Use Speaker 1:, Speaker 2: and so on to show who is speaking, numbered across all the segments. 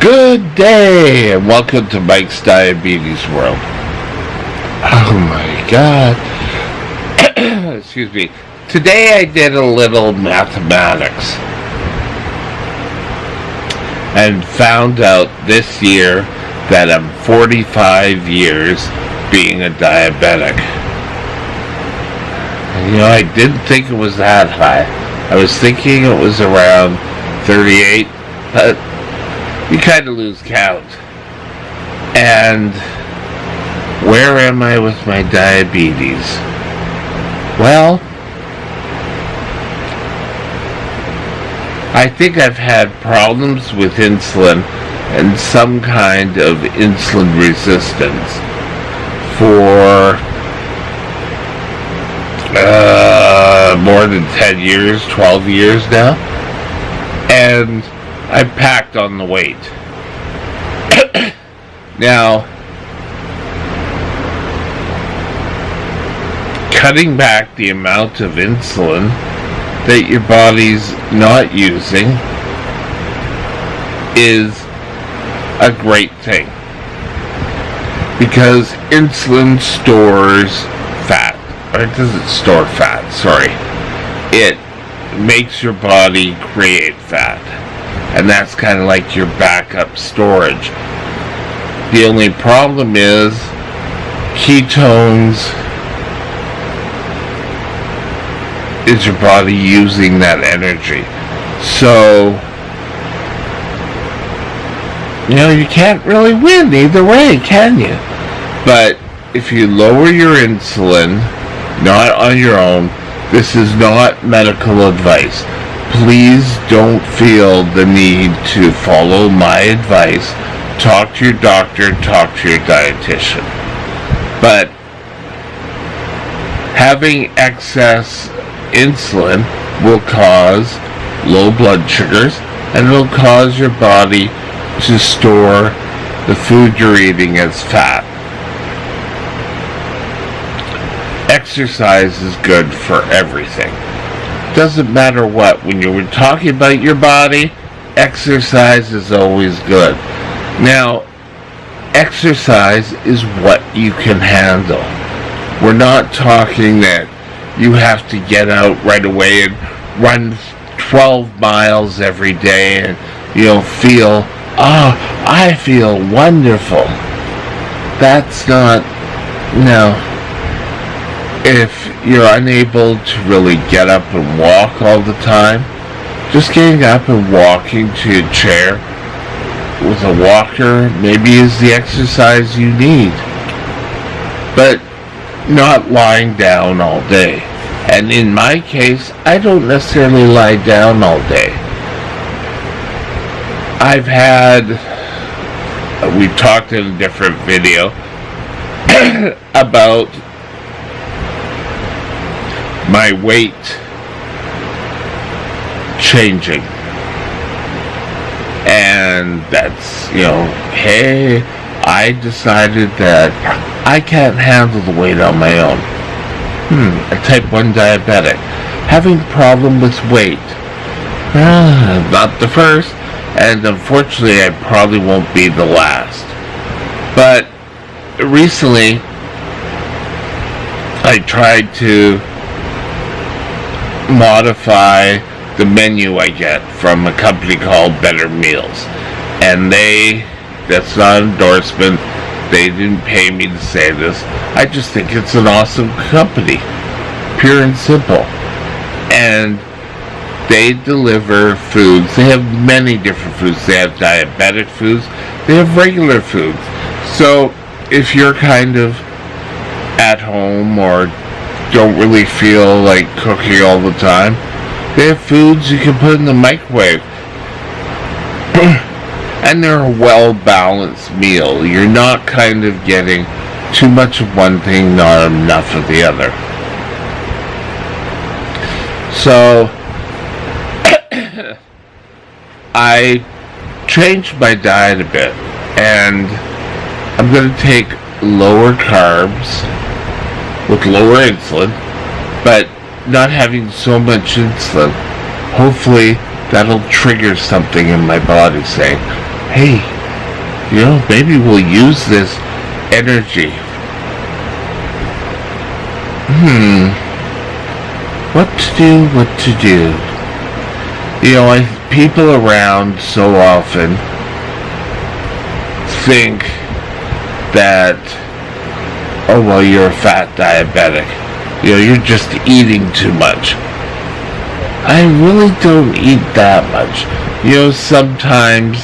Speaker 1: Good day, and welcome to Mike's Diabetes World. Oh my God. Excuse me. Today I did a little mathematics and found out this year that I'm 45 years being a diabetic. And, I didn't think it was that high. I was thinking it was around 38, but you kind of lose count. And where am I with my diabetes? Well, I think I've had problems with insulin and some kind of insulin resistance for more than 10 years, 12 years now. And I packed on the weight. Now, cutting back the amount of insulin that your body's not using is a great thing, because insulin stores fat, or it doesn't store fat, sorry. It makes your body create fat. And that's kind of like your backup storage. The only problem is ketones is your body using that energy. So, you can't really win either way, can you? But if you lower your insulin, not on your own, this is not medical advice. Please don't feel the need to follow my advice. Talk to your doctor, talk to your dietitian. But having excess insulin will cause low blood sugars, and it will cause your body to store the food you're eating as fat. Exercise is good for everything. Doesn't matter what. When you were talking about your body, exercise is always good. Now, exercise is what you can handle. We're not talking that you have to get out right away and run 12 miles every day and feel, I feel wonderful. That's not, no. If you're unable to really get up and walk all the time, just getting up and walking to a chair with a walker maybe is the exercise you need. But not lying down all day. And in my case, I don't necessarily lie down all day. I've had, we talked in a different video about my weight changing. And that's, hey, I decided that I can't handle the weight on my own. A type 1 diabetic. Having a problem with weight. Not the first, and unfortunately I probably won't be the last. But recently I tried to modify the menu I get from a company called Better Meals. And that's not an endorsement, they didn't pay me to say this. I just think it's an awesome company. Pure and simple. And they deliver foods. They have many different foods. They have diabetic foods. They have regular foods. So if you're kind of at home or don't really feel like cooking all the time, they have foods you can put in the microwave. And they're a well-balanced meal. You're not kind of getting too much of one thing, not enough of the other. So I changed my diet a bit, and I'm going to take lower carbs with lower insulin, but not having so much insulin. Hopefully that'll trigger something in my body saying, hey, maybe we'll use this energy. What to do? People around so often think that, oh, well, you're a fat diabetic. You're just eating too much. I really don't eat that much. Sometimes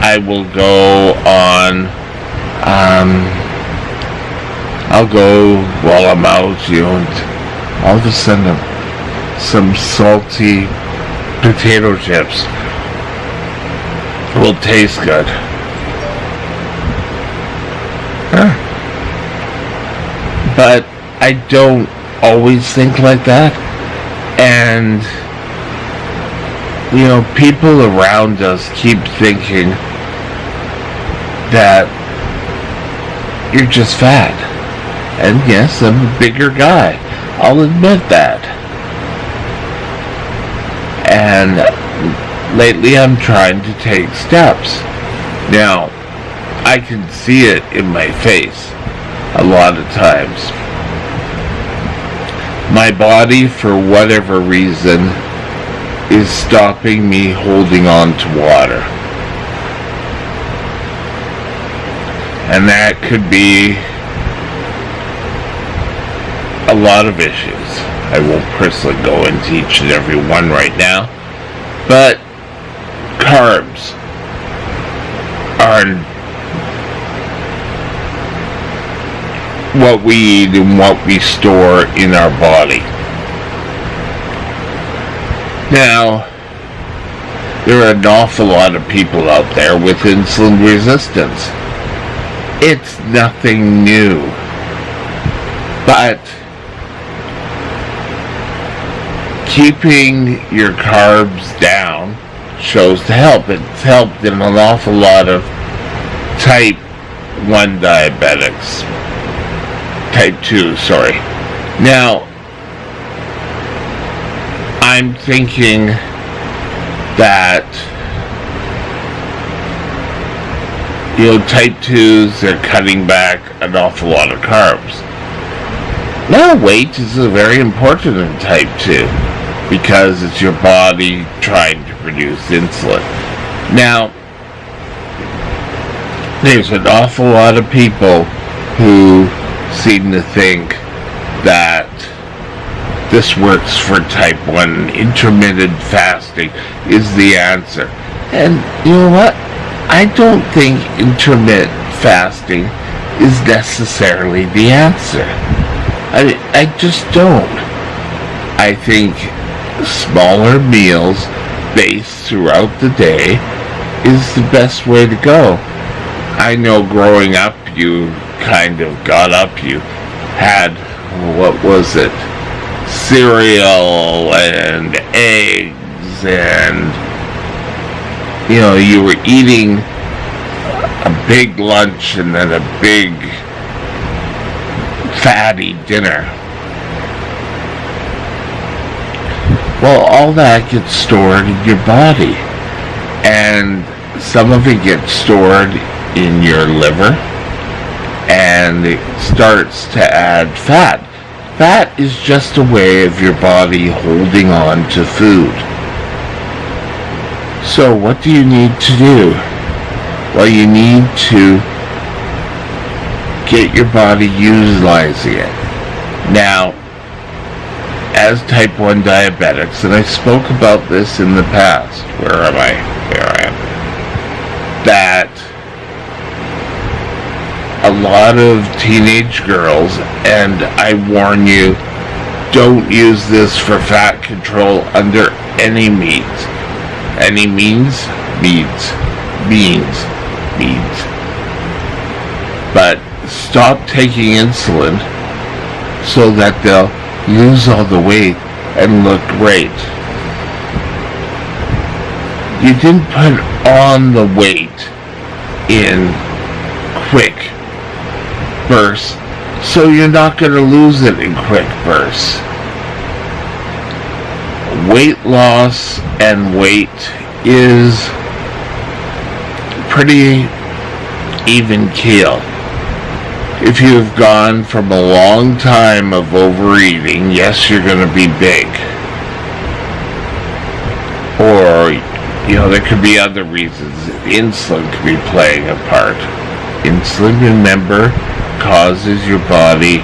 Speaker 1: I will go on, I'll go while I'm out, and all of a sudden some salty potato chips will taste good. But I don't always think like that. And people around us keep thinking that you're just fat. And yes, I'm a bigger guy. I'll admit that. And lately I'm trying to take steps. Now, I can see it in my face a lot of times. My body, for whatever reason, is stopping me holding on to water. And that could be a lot of issues. I won't personally go into each and every one right now, but carbs are what we eat and what we store in our body. Now, there are an awful lot of people out there with insulin resistance. It's nothing new, but keeping your carbs down shows to help. It's helped in an awful lot of type 1 diabetics. Type 2, sorry. Now, I'm thinking that, type 2s, they're cutting back an awful lot of carbs. Now, weight is very important in type 2 because it's your body trying to produce insulin. Now, there's an awful lot of people who seem to think that this works for type 1. Intermittent fasting is the answer. And you know what? I don't think intermittent fasting is necessarily the answer. I just don't. I think smaller meals spaced throughout the day is the best way to go. I know growing up you kind of got up, you had, what was it, cereal and eggs, and you were eating a big lunch and then a big fatty dinner. Well, all that gets stored in your body. And some of it gets stored in your liver, and it starts to add fat. Fat is just a way of your body holding on to food. So what do you need to do? Well, you need to get your body utilizing it. Now, as type 1 diabetics, and I spoke about this in the past, where am I? There I am. That a lot of teenage girls, and I warn you, don't use this for fat control under any means. Any means? Means. But stop taking insulin so that they'll lose all the weight and look great. You didn't put on the weight in quick bursts, so you're not going to lose it in quick bursts. Weight loss and weight is pretty even keel. If you've gone from a long time of overeating, yes, you're going to be big. Or, there could be other reasons. Insulin could be playing a part. Insulin, remember, causes your body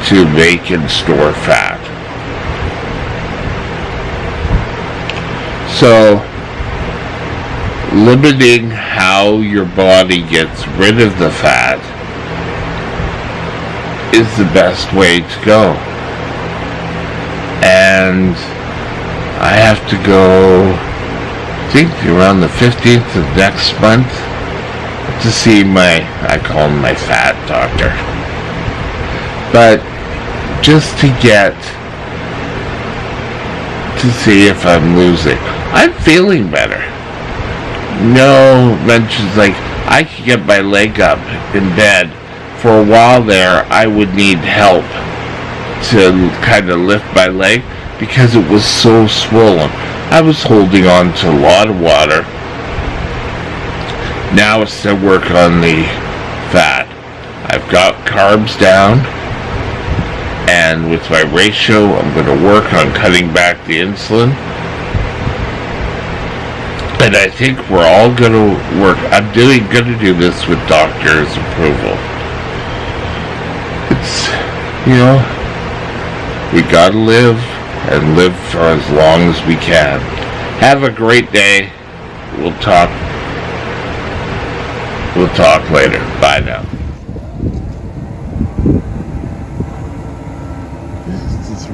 Speaker 1: to make and store fat. So, limiting how your body gets rid of the fat is the best way to go. And I have to go, I think around the 15th of next month, to see I call him my fat doctor. But just to see if I'm losing. I'm feeling better. No mentions like I could get my leg up in bed. For a while there, I would need help to kind of lift my leg because it was so swollen. I was holding on to a lot of water. Now it's to work on the fat. I've got carbs down, and with my ratio, I'm going to work on cutting back the insulin. And I think we're all going to work. I'm going to do this with doctor's approval. It's, we got to live and live for as long as we can. Have a great day. We'll talk later. Bye now.
Speaker 2: This is just